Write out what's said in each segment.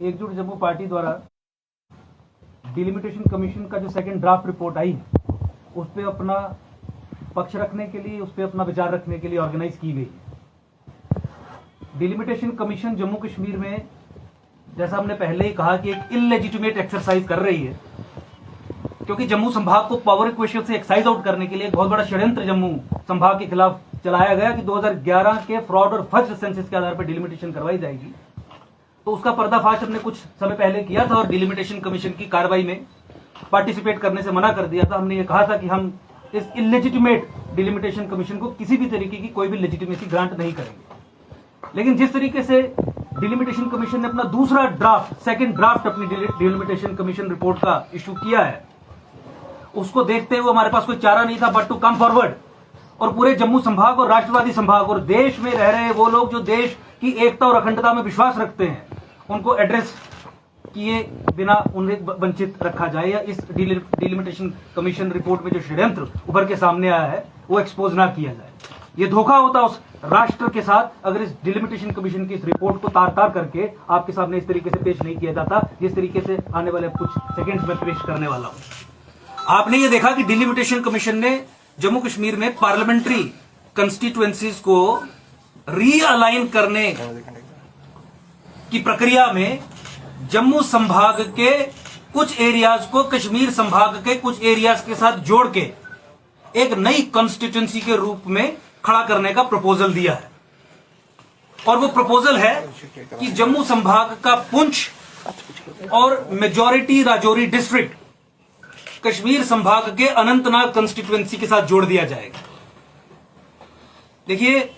एकजुट जम्मू पार्टी द्वारा delimitation commission का जो सेकंड ड्राफ्ट रिपोर्ट आई उस पर अपना पक्ष रखने के लिए, उस पर अपना विचार रखने के लिए ऑर्गेनाइज की गई। डिलिमिटेशन कमीशन जम्मू कश्मीर में, जैसा हमने पहले ही कहा, कि एक इलेजिटिमेट एक्सरसाइज कर रही है, क्योंकि जम्मू संभाग को पावर इक्वेशन से एक्साइज आउट करने के लिए एक बहुत बड़ा षड्यंत्र जम्मू संभाग के खिलाफ चलाया गया कि 2011 के फ्रॉड और फर्स्ट सेंसस के आधार पर डिलिमिटेशन करवाई जाएगी। तो उसका पर्दाफाश हमने कुछ समय पहले किया था और डिलिमिटेशन कमीशन की कार्रवाई में पार्टिसिपेट करने से मना कर दिया था। हमने ये कहा था कि हम इस इलेजिटिमेट डिलिमिटेशन कमीशन को किसी भी तरीके की कोई भी लेजिटिमेसी ग्रांट नहीं करेंगे। लेकिन जिस तरीके से डिलिमिटेशन कमीशन ने अपना दूसरा ड्राफ्ट, सेकंड ड्राफ्ट अपनी डिलिमिटेशन कमीशन रिपोर्ट का इश्यू किया है, उसको देखते हुए हमारे पास कोई चारा नहीं था बट टू कम फॉरवर्ड और पूरे जम्मू संभाग और राष्ट्रवादी संभाग और देश में रह रहे वो लोग जो देश की एकता और अखंडता में विश्वास रखते हैं, उनको एड्रेस किए बिना उन्हें वंचित रखा जाए या इस डिलिमिटेशन कमीशन रिपोर्ट में जो षड्यंत्र उभर के सामने आया है वो एक्सपोज ना किया जाए। ये धोखा होता उस राष्ट्र के साथ अगर इस डिलिमिटेशन कमीशन की इस रिपोर्ट को तार तार करके आपके सामने इस तरीके से पेश नहीं किया जाता जिस तरीके से आने वाले कुछ सेकेंड्स में पेश करने वाला हूं। आपने ये देखा कि डिलिमिटेशन कमीशन ने जम्मू कश्मीर में पार्लियामेंट्री कंस्टिट्यूएंसीज को रीअलाइन करने की प्रक्रिया में जम्मू संभाग के कुछ एरियाज को कश्मीर संभाग के कुछ एरियाज के साथ जोड़ के एक नई कॉन्स्टिट्यूएंसी के रूप में खड़ा करने का प्रपोजल दिया है। और वो प्रपोजल है कि जम्मू संभाग का पुंछ और मेजॉरिटी राजौरी डिस्ट्रिक्ट कश्मीर संभाग के अनंतनाग कॉन्स्टिट्यूएंसी के साथ जोड़ दिया जाएगा। देखिए,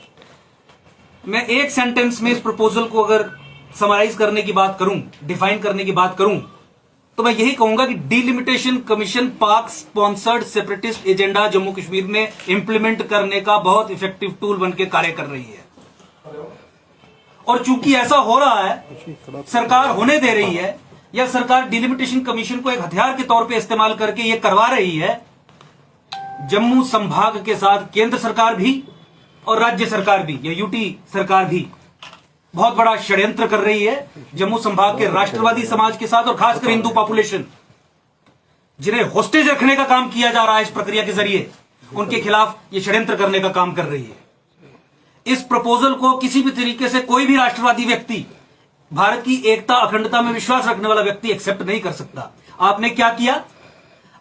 मैं एक सेंटेंस में इस प्रपोजल को अगर समराइज करने की बात करूं, डिफाइन करने की बात करूं, तो मैं यही कहूंगा कि डिलिमिटेशन कमीशन पाक sponsored separatist agenda Jammu Kashmir में इंप्लीमेंट करने का बहुत इफेक्टिव टूल बनकर कार्य कर रही है। और चूंकि ऐसा हो रहा है, सरकार होने दे रही है या सरकार डिलिमिटेशन कमीशन को एक हथियार के तौर पे इस्तेमाल करके ये करवा रही है, जम्मू संभाग के साथ केंद्र सरकार भी और राज्य सरकार भी या यूटी सरकार भी बहुत बड़ा षड्यंत्र कर रही है। जम्मू संभाग के राष्ट्रवादी समाज के साथ और खासकर हिंदू पॉपुलेशन, जिन्हें होस्टेज रखने का काम किया जा रहा है इस प्रक्रिया के जरिए, उनके खिलाफ ये षड्यंत्र करने का काम कर रही है। इस प्रपोजल को किसी भी तरीके से कोई भी राष्ट्रवादी व्यक्ति, भारत की एकता अखंडता में विश्वास रखने वाला व्यक्ति एक्सेप्ट नहीं कर सकता। आपने क्या किया?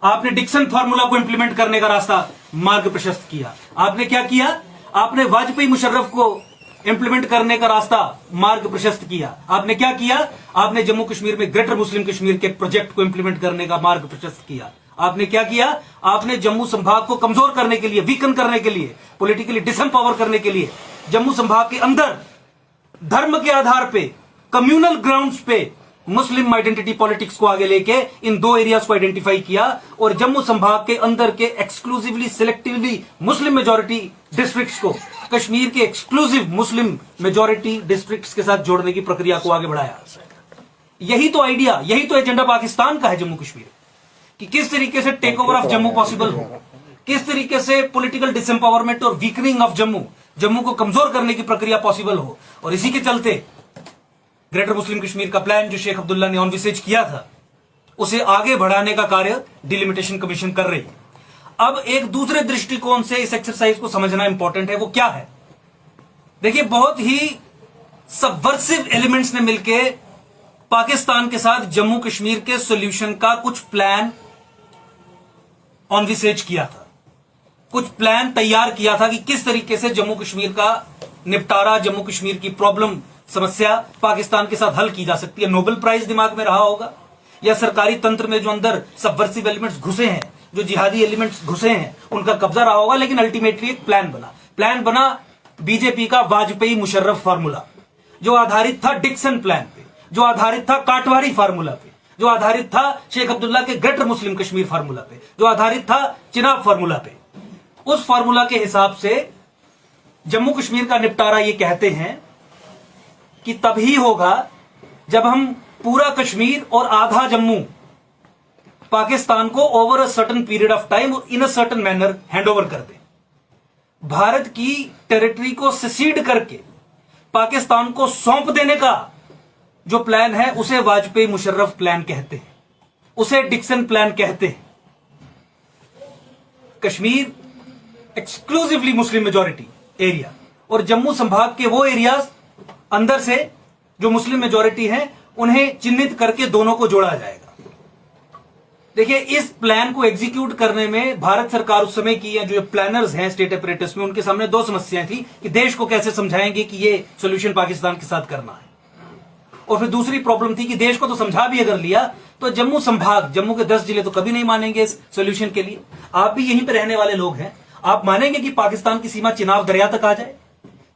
आपने डिक्सन फॉर्मूला को इंप्लीमेंट करने का रास्ता, मार्ग प्रशस्त किया। आपने क्या किया? आपने वाजपेयी मुशर्रफ को इंप्लीमेंट करने का रास्ता, मार्ग प्रशस्त किया। आपने क्या किया? आपने जम्मू कश्मीर में ग्रेटर मुस्लिम कश्मीर के प्रोजेक्ट को इंप्लीमेंट करने का मार्ग प्रशस्त किया। आपने क्या किया? आपने जम्मू संभाग को कमजोर करने के लिए, वीकन करने के लिए, पॉलिटिकली डिसएम्पावर करने के लिए जम्मू संभाग के अंदर धर्म के आधार पे, कम्युनल ग्राउंड्स पे मुस्लिम आइडेंटिटी पॉलिटिक्स को आगे लेके इन दो एरियाज को आइडेंटिफाई किया और जम्मू संभाग के अंदर के exclusively selectively Muslim majority districts को कश्मीर के एक्सक्लूसिव मुस्लिम मेजॉरिटी डिस्ट्रिक्ट्स के साथ जोड़ने की प्रक्रिया को आगे बढ़ाया। यही तो आइडिया, यही तो एजेंडा पाकिस्तान का है जम्मू कश्मीर, कि किस तरीके से take over of Jammu possible हो, किस तरीके से पॉलिटिकल डिसएम्पावरमेंट और वीकनिंग ऑफ जम्मू को कमजोर करने की प्रक्रिया पॉसिबल हो। और इसी के चलते ग्रेटर मुस्लिम कश्मीर का प्लान जो शेख अब्दुल्ला ने ऑनविसेज किया था, उसे आगे बढ़ाने का कार्य डिलिमिटेशन कमीशन कर रही है। अब एक दूसरे दृष्टिकोण से इस एक्सरसाइज को समझना इंपॉर्टेंट है। वो क्या है? देखिए, बहुत ही सबवर्सिव एलिमेंट्स ने मिलकर पाकिस्तान के साथ जम्मू कश्मीर के सॉल्यूशन का कुछ प्लान ऑनविसेज किया था, कुछ प्लान तैयार किया था कि किस तरीके से जम्मू कश्मीर का निपटारा, जम्मू कश्मीर की प्रॉब्लम, समस्या पाकिस्तान के साथ हल की जा सकती है। नोबेल प्राइज दिमाग में रहा होगा या सरकारी तंत्र में जो अंदर सबवर्सिव एलिमेंट्स घुसे हैं, जो जिहादी एलिमेंट्स घुसे हैं, उनका कब्जा रहा होगा। लेकिन अल्टीमेटली एक प्लान बना बीजेपी का वाजपेयी मुशर्रफ फार्मूला, जो आधारित था डिक्सन प्लान पे, जो आधारित था काटवारी फार्मूला पे, जो आधारित था शेख अब्दुल्ला के ग्रेटर मुस्लिम कश्मीर फार्मूला पे, जो आधारित था चिनाब फार्मूला पे। उस फार्मूला के हिसाब से जम्मू कश्मीर का निपटारा ये कहते हैं कि तभी होगा जब हम पूरा कश्मीर और आधा जम्मू पाकिस्तान को over a certain period of time और इन अ सर्टेन मैनर हैंडओवर कर दें। भारत की टेरिटरी को सेसीड करके पाकिस्तान को सौंप देने का जो प्लान है उसे वाजपेयी मुशर्रफ प्लान कहते हैं, उसे डिक्सन प्लान कहते हैं। Kashmir exclusively Muslim majority area और जम्मू संभाग के वो एरियाज अंदर से जो मुस्लिम मेजॉरिटी हैं उन्हें चिन्हित करके दोनों को जोड़ा जाएगा। देखिए, इस प्लान को एग्जीक्यूट करने में भारत सरकार उस समय की, या जो प्लानर्स हैं स्टेट अपरेटस में, उनके सामने दो समस्याएं थी कि देश को कैसे समझाएंगे कि ये सोल्यूशन पाकिस्तान के साथ करना है, और फिर दूसरी प्रॉब्लम थी कि देश को तो समझा भी अगर लिया तो जम्मू संभाग, जम्मू के 10 जिले तो कभी नहीं मानेंगे इस सोल्यूशन के लिए। आप भी यहीं पे रहने वाले लोग हैं, आप मानेंगे कि पाकिस्तान की सीमा चिनाब दरिया तक आ जाए?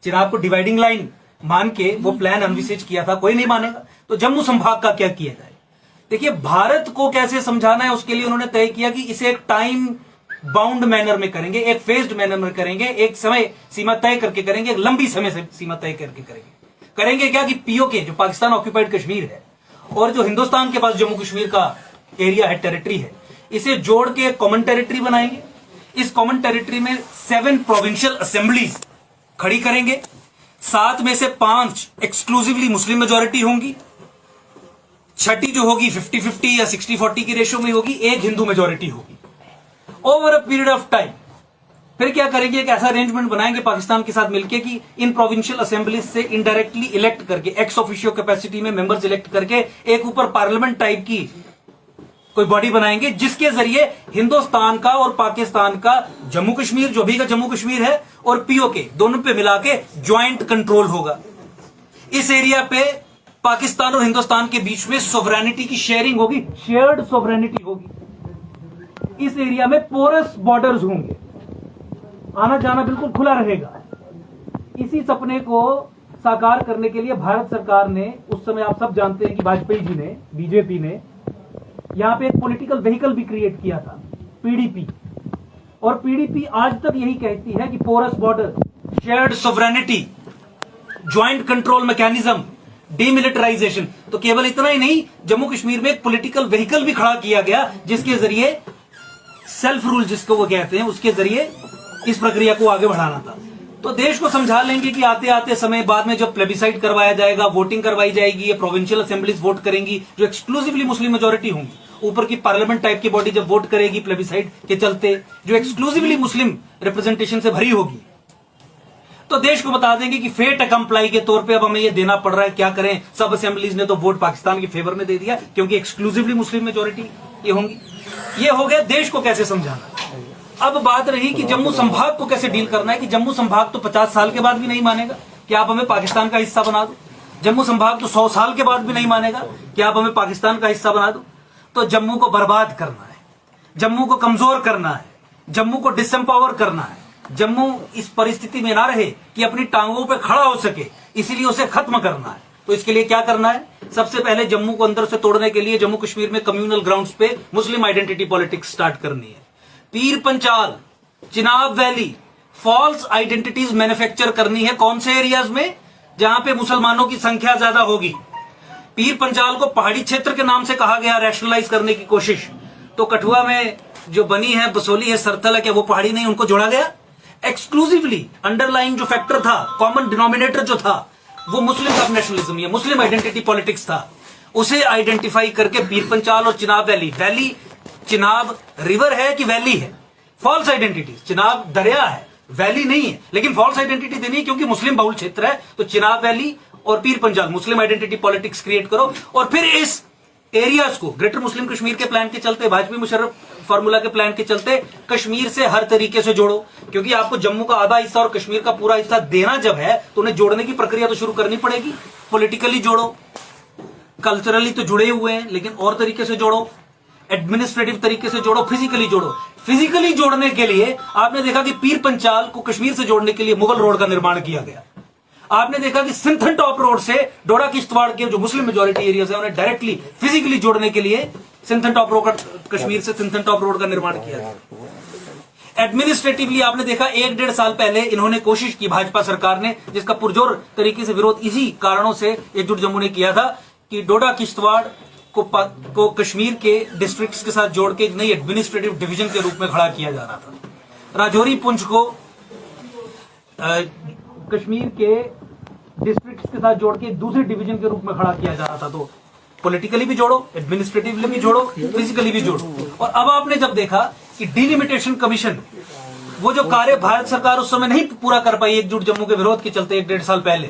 चिनाब को डिवाइडिंग लाइन मान के वो प्लान अनविसेज किया था, कोई नहीं मानेगा। तो जम्मू संभाग का क्या किया जाए? देखिए, भारत को कैसे समझाना है उसके लिए उन्होंने तय किया कि इसे एक टाइम बाउंड मैनर में करेंगे, एक फेज्ड मैनर में करेंगे, एक समय सीमा तय करके करेंगे, एक लंबी समय से सीमा तय करके करेंगे क्या कि पीओके, जो पाकिस्तान ऑक्यूपाइड कश्मीर है, और जो हिंदुस्तान के पास जम्मू कश्मीर का एरिया है, टेरिटरी है, इसे जोड़ के कॉमन टेरिटरी बनाएंगे। इस कॉमन टेरिटरी में 7 प्रोविंशियल असेंबलीज खड़ी करेंगे, 7 में से 5 एक्सक्लूसिवली मुस्लिम मेजॉरिटी होंगी, छठी जो होगी 50-50 या 60-40 की रेशियो में होगी, एक हिंदू मेजॉरिटी होगी। Over a period of time फिर क्या करेंगे, एक ऐसा अरेंजमेंट बनाएंगे पाकिस्तान के साथ मिलकर कि इन प्रोविंशियल असेंबलीज से इनडायरेक्टली इलेक्ट करके, एक्स ऑफिशियो कैपेसिटी में मेंबर्स इलेक्ट करके एक ऊपर पार्लियामेंट टाइप की कोई बॉडी बनाएंगे, जिसके जरिए हिंदुस्तान का और पाकिस्तान का जम्मू कश्मीर, जो भी का जम्मू कश्मीर है, और पीओके दोनों पे मिला के ज्वाइंट कंट्रोल होगा। इस एरिया पे पाकिस्तान और हिंदुस्तान के बीच में सोवरेनिटी की शेयरिंग होगी, शेयर्ड सोवरेनिटी होगी। इस एरिया में पोरस बॉर्डर्स होंगे, आना जाना बिल्कुल खुला रहेगा। इसी सपने को साकार करने के लिए भारत सरकार ने, उस समय आप सब जानते हैं कि वाजपेयी जी ने, बीजेपी ने यहां पे एक पॉलिटिकल व्हीकल भी क्रिएट किया था, पीडीपी। और पीडीपी आज तक यही कहती है कि porous border, shared sovereignty, joint control mechanism, demilitarisation. तो केवल इतना ही नहीं, जम्मू कश्मीर में एक पॉलिटिकल व्हीकल भी खड़ा किया गया, जिसके जरिए सेल्फ रूल जिसको वो कहते हैं, उसके जरिए इस प्रक्रिया को आगे बढ़ाना था। तो देश को समझा लेंगे कि आते आते समय बाद में जब प्लेबिसाइड करवाया जाएगा, वोटिंग करवाई जाएगी, ये प्रोविंशियल असेंबलीज वोट करेंगी जो एक्सक्लूसिवली मुस्लिम मेजॉरिटी होंगी, ऊपर की पार्लियामेंट टाइप की बॉडी जब वोट करेगी प्लेबिसाइड के चलते, जो एक्सक्लूसिवली मुस्लिम रिप्रेजेंटेशन से भरी होगी, तो देश को बता देंगे कि फेट अकम्प्लाई के तौर पे अब हमें ये देना पड़ रहा है, क्या करें। सब असेंबलीज ने तो वोट पाकिस्तान के फेवर में दे दिया क्योंकि एक्सक्लूसिवली मुस्लिम मेजॉरिटी ये होंगी। ये हो गया देश को कैसे समझाना। अब बात रही कि जम्मू संभाग को कैसे डील करना है, कि जम्मू संभाग तो 50 साल के बाद भी नहीं मानेगा कि आप हमें पाकिस्तान का हिस्सा बना दो। जम्मू संभाग तो 100 साल के बाद भी नहीं मानेगा कि आप हमें पाकिस्तान का हिस्सा बना दो। तो जम्मू को बर्बाद करना है, जम्मू को कमजोर करना है, जम्मू को डिसएम्पावर करना है, जम्मू इस परिस्थिति में ना रहे कि अपनी टांगों पे खड़ा हो सके, इसीलिए उसे खत्म करना है। तो इसके लिए क्या करना है? सबसे पहले जम्मू को अंदर से तोड़ने के लिए जम्मू कश्मीर में कम्युनल ग्राउंड्स पे मुस्लिम आइडेंटिटी पॉलिटिक्स स्टार्ट करनी है। Pir Panchal, Chenab valley, false identities manufacture करनी है। कौन से एरियाज में? जहां पे मुसलमानों की संख्या ज्यादा होगी। पीर पंचाल को पहाड़ी क्षेत्र के नाम से कहा गया, रैशनलाइज करने की कोशिश। तो कठुआ में जो बनी है, बसोली है, सरथल है, क्या वो पहाड़ी नहीं, उनको जोड़ा गया? एक्सक्लूसिवली अंडरलाइंग जो फैक्टर था, कॉमन डिनोमिनेटर जो था, वो मुस्लिम सब नेशनलिज्म या मुस्लिम आइडेंटिटी पॉलिटिक्स था। उसे आइडेंटिफाई करके पीर पंचाल और Chenab valley, valley Chenab river है कि वैली है, फॉल्स आइडेंटिटी। चिनाब दरिया है, वैली नहीं है, लेकिन फॉल्स आइडेंटिटी देनी है क्योंकि मुस्लिम बहुल क्षेत्र है। तो चिनाब वैली और पीर पंचाल मुस्लिम आइडेंटिटी पॉलिटिक्स क्रिएट करो, और फिर इस एरियाज को ग्रेटर मुस्लिम कश्मीर के प्लान के चलते, वाजपेयी मुशर्रफ फार्मूला के प्लान के चलते कश्मीर से हर तरीके से जोड़ो। क्योंकि आपको जम्मू का आधा हिस्सा और कश्मीर का पूरा हिस्सा देना जब है, तो उन्हें जोड़ने की प्रक्रिया तो शुरू करनी पड़ेगी। पॉलिटिकली जोड़ो, कल्चरली तो जुड़े हुए हैं, लेकिन और तरीके से जोड़ो, एडमिनिस्ट्रेटिव तरीके से जोड़ो, फिजिकली जोड़ो। फिजिकली जोड़ने के लिए आपने देखा कि पीर पंचाल को कश्मीर से जोड़ने के लिए मुगल रोड का निर्माण किया गया। आपने देखा कि सिंथन टॉप रोड से डोडा किश्तवाड़ के जो मुस्लिम मेजॉरिटी एरियाज है, उन्हें डायरेक्टली फिजिकली जोड़ने के लिए सिंथन टॉप रोड, कश्मीर से सिंथन टॉप रोड का निर्माण किया गया। एडमिनिस्ट्रेटिवली आपने देखा 1-1.5 साल पहले इन्होंने कोशिश की, भाजपा सरकार ने, जिसका पुरजोर तरीके से विरोध इसी कारणों से एकजुट जम्मू ने किया था, कि डोडा किश्तवाड़ को कश्मीर के डिस्ट्रिक्ट्स के साथ जोड़ के एक नई एडमिनिस्ट्रेटिव डिवीजन के रूप में खड़ा किया जा रहा था। राजौरी पुंछ को कश्मीर के डिस्ट्रिक्ट के साथ जोड़ के एक दूसरे डिवीजन के रूप में खड़ा किया जा रहा था। तो पॉलिटिकली भी जोड़ो, एडमिनिस्ट्रेटिवली भी जोड़ो, फिजिकली भी जोड़ो। और अब आपने जब देखा कि डिलिमिटेशन कमीशन, वो जो कार्य भारत सरकार उस समय नहीं पूरा कर पाई एकजुट जम्मू के विरोध के चलते 1-1.5 साल पहले,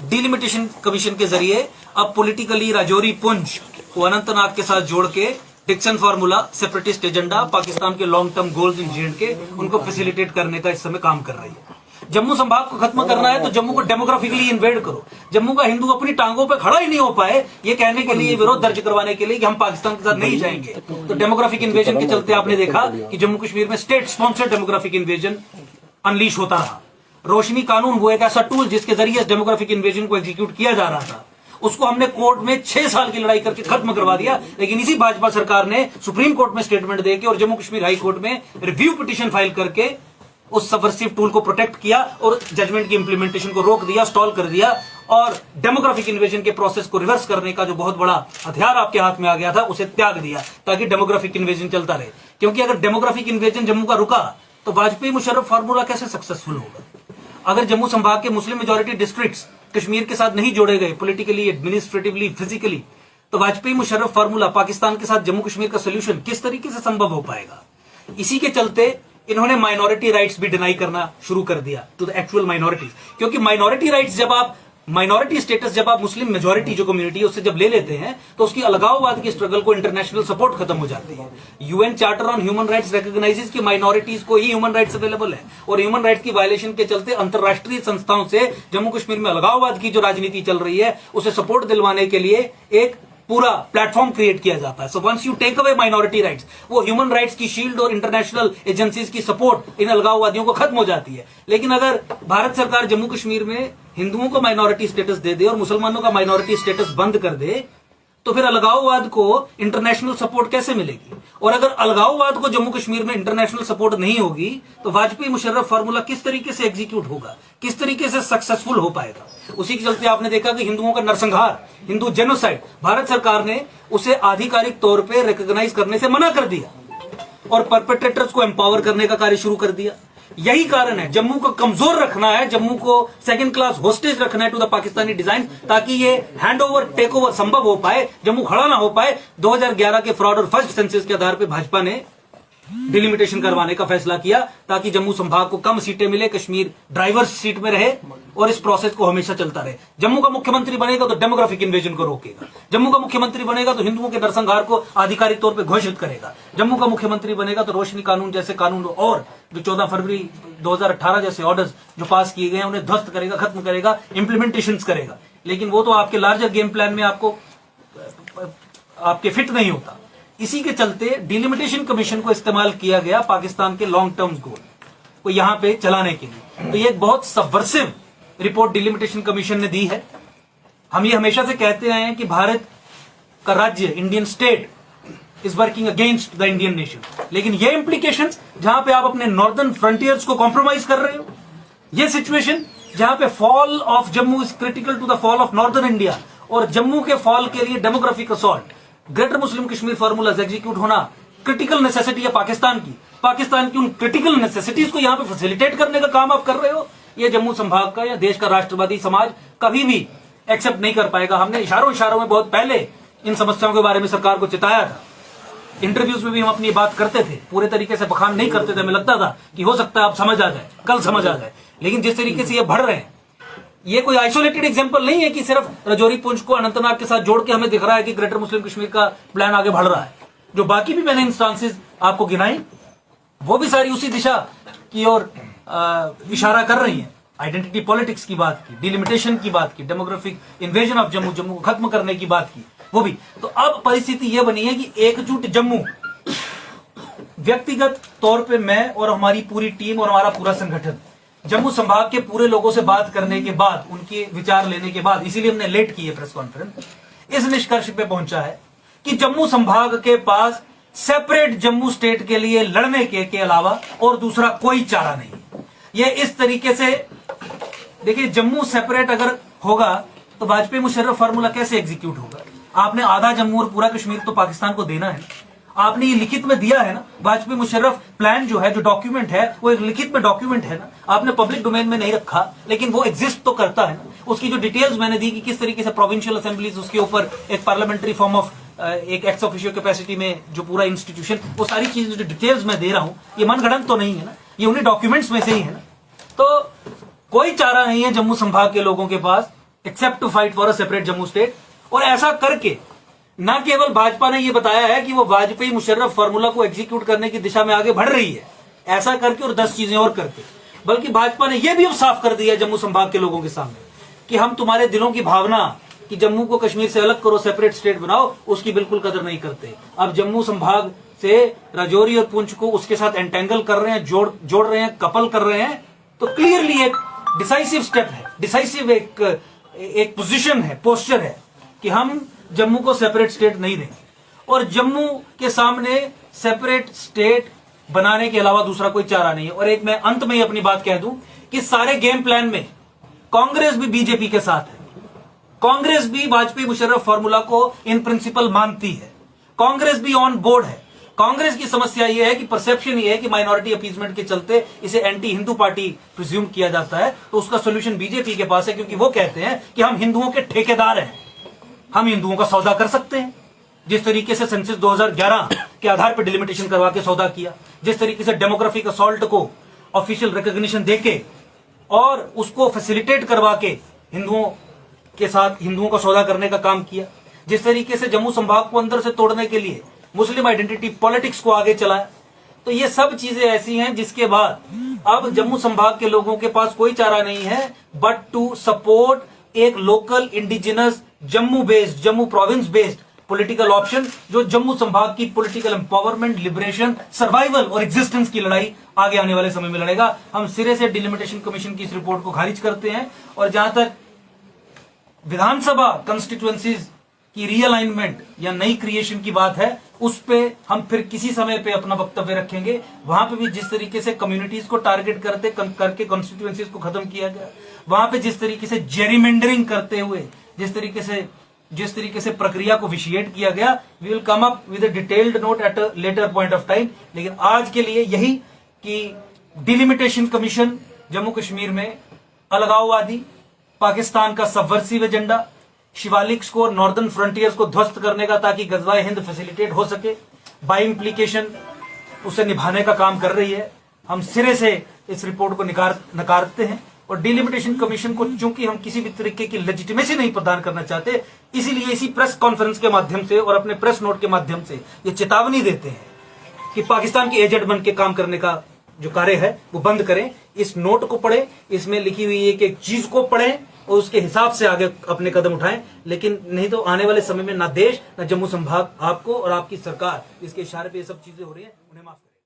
डिलिमिटेशन कमीशन के जरिए अब पॉलिटिकली राजौरी पुंछ को अनंतनाग के साथ जोड़ के Dixon formula, separatist agenda, Pakistan के long term goals in J&K उनको फैसिलिटेट करने का इस समय काम कर रही है। जम्मू संभाग को खत्म करना है तो जम्मू को डेमोग्राफिकली इन्वेड करो। जम्मू का हिंदू अपनी टांगों पे खड़ा ही नहीं हो पाए ये कहने के लिए, विरोध दर्ज करवाने के लिए कि हम पाकिस्तान के साथ नहीं जाएंगे। तो डेमोग्राफिक इन्वेजन के चलते आपने देखा कि जम्मू कश्मीर में state sponsored demographic invasion unleash होता रहा। रोशनी कानून वो एक ऐसा टूल जिसके जरिए डेमोग्राफिक इन्वेजन को एग्जीक्यूट किया जा रहा था, उसको हमने कोर्ट में 6 साल की लड़ाई करके खत्म करवा दिया। लेकिन इसी भाजपा सरकार ने सुप्रीम कोर्ट में स्टेटमेंट देके और जम्मू कश्मीर हाई कोर्ट में रिव्यू पिटीशन फाइल करके उस सबवर्सिव टूल को प्रोटेक्ट किया और जजमेंट की इंप्लीमेंटेशन को रोक दिया, स्टॉल कर दिया। और डेमोग्राफिक इन्वेजन के प्रोसेस को रिवर्स करने का जो बहुत बड़ा हथियार आपके हाथ में आ गया था उसे त्याग दिया ताकि डेमोग्राफिक इन्वेजन चलता रहे। क्योंकि अगर डेमोग्राफिक इन्वेजन जम्मू का रुका तो वाजपेयी मुशर्रफ फार्मूला कैसे सक्सेसफुल होगा। अगर जम्मू संभाग के मुस्लिम मेजोरिटी डिस्ट्रिक्ट्स कश्मीर के साथ नहीं जोड़े गए पॉलिटिकली, एडमिनिस्ट्रेटिवली, फिजिकली, तो वाजपेयी मुशर्रफ फार्मूला, पाकिस्तान के साथ जम्मू कश्मीर का सोल्यूशन किस तरीके से संभव हो पाएगा। इसी के चलते इन्होंने माइनॉरिटी राइट्स भी डिनाई करना शुरू कर दिया टू द एक्चुअल माइनॉरिटीज। क्योंकि माइनॉरिटी राइट्स जब आप, माइनॉरिटी स्टेटस जब आप मुस्लिम मेजोरिटी जो कम्युनिटी है उससे जब ले लेते हैं तो उसकी अलगाववाद की स्ट्रगल को इंटरनेशनल सपोर्ट खत्म हो जाती है। UN charter on human rights recognises कि माइनॉरिटीज को ही ह्यूमन राइट्स अवेलेबल है और ह्यूमन राइट्स की वायलेशन के चलते अंतरराष्ट्रीय संस्थाओं से जम्मू कश्मीर में अलगाववाद की जो राजनीति चल रही है उसे सपोर्ट दिलवाने के लिए एक पूरा प्लेटफॉर्म क्रिएट किया जाता है। So once you take away minority rights, वो ह्यूमन राइट्स की शील्ड और इंटरनेशनल एजेंसीज की सपोर्ट इन अलगाववादियों को खत्म हो जाती है। लेकिन अगर भारत सरकार जम्मू कश्मीर में हिंदुओं को माइनॉरिटी स्टेटस दे दे और मुसलमानों का माइनॉरिटी स्टेटस बंद कर दे तो फिर अलगाववाद को इंटरनेशनल सपोर्ट कैसे मिलेगी। और अगर अलगाववाद को जम्मू कश्मीर में इंटरनेशनल सपोर्ट नहीं होगी तो वाजपेयी मुशर्रफ फार्मूला किस तरीके से एग्जीक्यूट होगा, किस तरीके से सक्सेसफुल हो पाएगा। उसी के चलते आपने देखा कि हिंदुओं का नरसंहार, हिंदू जेनोसाइड, भारत सरकार ने उसे आधिकारिक तौर पे रिकॉग्नाइज करने से मना कर दिया और परपेट्रेटर्स को एम्पावर करने का कार्य शुरू कर दिया। यही कारण है, जम्मू को कमजोर रखना है, जम्मू को सेकंड क्लास होस्टेज रखना है टू द पाकिस्तानी डिजाइन, ताकि ये हैंड ओवर टेक ओवर संभव हो पाए, जम्मू खड़ा ना हो पाए। 2011 के फ्रॉड और फर्स्ट सेंसस के आधार पर भाजपा ने डिलिमिटेशन करवाने का फैसला किया ताकि जम्मू संभाग को कम सीटें मिले, कश्मीर ड्राइवर्स सीट में रहे और इस प्रोसेस को हमेशा चलता रहे। जम्मू का मुख्यमंत्री बनेगा तो डेमोग्राफिक इन्वेजन को रोकेगा, जम्मू का मुख्यमंत्री बनेगा तो हिंदुओं के नरसंहार को आधिकारिक तौर पर घोषित करेगा, जम्मू का मुख्यमंत्री बनेगा तो रोशनी कानून जैसे कानून और जो 14 फरवरी 2018 जैसे ऑर्डर्स जो पास किए गए हैं उन्हें ध्वस्त करेगा, खत्म करेगा, इंप्लीमेंटेशन करेगा। लेकिन वो तो आपके लार्जर गेम प्लान में आपके फिट नहीं होता। इसी के चलते डिलिमिटेशन कमीशन को इस्तेमाल किया गया पाकिस्तान के लॉन्ग टर्म गोल को यहां पे चलाने के लिए। तो ये एक बहुत सबवर्सिव रिपोर्ट डिलिमिटेशन कमीशन ने दी है। हम ये हमेशा से कहते आए हैं कि भारत का राज्य, Indian state is working against the Indian nation, लेकिन ये इंप्लीकेशंस जहां पे आप अपने नॉर्दर्न फ्रंटियर्स को कॉम्प्रोमाइज कर रहे हो, ये सिचुएशन जहां पे fall of Jammu is critical to the fall of northern India और जम्मू के फॉल के लिए demographic assault, greater Muslim Kashmir formulas execute होना क्रिटिकल नेसेसिटी है पाकिस्तान की उन क्रिटिकल नेसेसिटीज को यहां पे फैसिलिटेट करने का काम आप कर रहे हो। ये जम्मू संभाग का या देश का राष्ट्रवादी समाज कभी भी एक्सेप्ट नहीं कर पाएगा। हमने इशारों में बहुत पहले इन समस्याओं के बारे में सरकार को चिताया था। इंटरव्यूज में भी हम अपनी बात करते थे, पूरे तरीके से बखान नहीं करते थे। हमें लगता था कि हो सकता है अब समझ आ जाए, कल समझ आ जाए। लेकिन जिस तरीके से ये बढ़ रहे हैं, ये कोई आइसोलेटेड एग्जांपल नहीं है कि सिर्फ राजौरी पुंछ को अनंतनाग के साथ जोड़ के हमें दिख रहा है कि ग्रेटर मुस्लिम कश्मीर का प्लान आगे बढ़ रहा है। जो बाकी भी मैंने इंस्टांसेस आपको गिनाई वो भी सारी उसी दिशा की ओर इशारा कर रही हैं। आइडेंटिटी पॉलिटिक्स की बात की, डिलिमिटेशन की बात की, डेमोग्राफिक इन्वेजन ऑफ जम्मू को खत्म करने की बात की, वो भी। तो अब परिस्थिति यह बनी है कि एकजुट जम्मू, व्यक्तिगत तौर पे मैं और हमारी पूरी टीम और हमारा पूरा संगठन जम्मू संभाग के पूरे लोगों से बात करने के बाद, उनके विचार लेने के बाद, इसीलिए हमने लेट की है प्रेस कॉन्फ्रेंस, इस निष्कर्ष पे पहुंचा है कि जम्मू संभाग के पास सेपरेट जम्मू स्टेट के लिए लड़ने के अलावा और दूसरा कोई चारा नहीं। ये इस तरीके से देखिए, जम्मू सेपरेट अगर होगा तो वाजपेयी मुशर्रफ फार्मूला कैसे एग्जीक्यूट होगा। आपने आधा जम्मू और पूरा कश्मीर तो पाकिस्तान को देना है। आपने ये लिखित में दिया है ना, वाजपेयी मुशर्रफ प्लान जो है, जो डॉक्यूमेंट है, वो एक लिखित में डॉक्यूमेंट है ना, आपने पब्लिक डोमेन में नहीं रखा, लेकिन वो एग्जिस्ट तो करता है ना। उसकी जो डिटेल्स मैंने दी कि किस तरीके से प्रोविंशियल असेंबलीज उसके ऊपर एक पार्लियामेंट्री फॉर्म ऑफ एक एक्स ऑफिशियो कैपेसिटी में जो पूरा इंस्टीट्यूशन, वो सारी चीजें जो डिटेल्स मैं दे रहा हूं, ये मनगढ़ंत तो नहीं है ना, ये उन्हीं डॉक्यूमेंट्स में से ही है ना। तो कोई चारा नहीं है जम्मू संभाग के लोगों के पास accept to fight for a separate Jammu state. और ऐसा करके न केवल भाजपा ने यह बताया है कि वो वाजपेयी मुशर्रफ फार्मूला को एग्जीक्यूट करने की दिशा में आगे बढ़ रही है, ऐसा करके और 10 चीजें और करके, बल्कि भाजपा ने यह भी अब साफ कर दिया जम्मू संभाग के लोगों के सामने कि हम तुम्हारे दिलों की भावना कि जम्मू को कश्मीर से अलग करो, सेपरेट स्टेट बनाओ, उसकी बिल्कुल कदर नहीं करते। अब जम्मू संभाग से राजौरी और पुंछ को उसके साथ एंटेंगल कर रहे हैं, जोड़ रहे हैं, कपल कर रहे हैं। तो क्लियरली एक डिसाइसिव स्टेप है, डिसाइसिव एक पोजीशन है, पोस्चर है कि हम जम्मू को सेपरेट स्टेट नहीं देंगे। और जम्मू के सामने सेपरेट स्टेट बनाने के अलावा दूसरा कोई चारा नहीं है। और एक मैं अंत में ही अपनी बात कह दूं कि सारे गेम प्लान में कांग्रेस भी बीजेपी के साथ है, कांग्रेस भी वाजपेयी मुशर्रफ फार्मूला को इन प्रिंसिपल मानती है, कांग्रेस भी ऑन बोर्ड है। कांग्रेस की समस्या यह है कि परसेप्शन ये है कि माइनॉरिटी अपीजमेंट के चलते इसे एंटी हिंदू पार्टी प्रिज्यूम किया जाता है, तो उसका सोल्यूशन बीजेपी के पास है, क्योंकि वो कहते हैं कि हम हिंदुओं के ठेकेदार हैं, हम हिंदुओं का सौदा कर सकते हैं। जिस तरीके से सेंसस 2011 के आधार पर डिलिमिटेशन करवा के सौदा किया, जिस तरीके से डेमोग्राफिक असॉल्ट को ऑफिशियल रिकॉग्निशन देके और उसको फैसिलिटेट करवा के हिंदुओं के साथ हिंदुओं का सौदा करने का काम किया, जिस तरीके से जम्मू संभाग को अंदर से तोड़ने के लिए मुस्लिम आइडेंटिटी पॉलिटिक्स को आगे चलाया, तो ये सब चीजें ऐसी हैं जिसके बाद अब जम्मू संभाग के लोगों के पास कोई चारा नहीं है बट टू सपोर्ट एक local indigenous Jammu based, Jammu province based political option, जो जम्मू संभाग की पॉलिटिकल एम्पावरमेंट, लिबरेशन, सर्वाइवल और एग्जिस्टेंस की लड़ाई आगे आने वाले समय में लड़ेगा। हम सिरे से डिलिमिटेशन कमीशन की इस रिपोर्ट को खारिज करते हैं। और जहां तक विधानसभा कंस्टिट्यूएंसीज की रीअलाइनमेंट या नई क्रिएशन की बात है, उस पे हम फिर किसी समय पे अपना वक्तव्य रखेंगे। वहां पे भी जिस तरीके से कम्युनिटीज को टारगेट करके कॉन्स्टिट्यूएंसीज को खत्म किया गया, वहां पे जिस तरीके से जेरीमेंडरिंग करते हुए जिस तरीके से प्रक्रिया को विशिएट किया गया, we will come up with a detailed note at a later point of time. लेकिन आज के लिए यही कि डिलिमिटेशन कमीशन जम्मू कश्मीर में अलगाववादी, पाकिस्तान का सबवर्सिव एजेंडा, शिवालिक्स को, नॉर्दर्न फ्रंटियर्स को ध्वस्त करने का ताकि गजवाए हिंद फैसिलिटेट हो सके, बाय इंप्लीकेशन उसे निभाने का काम कर रही है। हम सिरे से इस रिपोर्ट को नकारते हैं और डिलिमिटेशन कमीशन को चूंकि हम किसी भी तरीके की लेजिटिमेसी नहीं प्रदान करना चाहते, इसीलिए इसी प्रेस कॉन्फ्रेंस के माध्यम से और अपने प्रेस नोट के माध्यम से ये चेतावनी देते हैं कि पाकिस्तान के एजेंट बन के काम करने का जो कार्य है वो बंद करें। इस नोट को पढ़ें, इसमें लिखी हुई एक एक चीज को पढ़ें और उसके हिसाब से आगे अपने कदम उठाएं। लेकिन नहीं तो आने वाले समय में ना देश ना जम्मू संभाग आपको और आपकी सरकार इसके इशारे पे ये सब चीजें हो रही है, उन्हें माफ करें।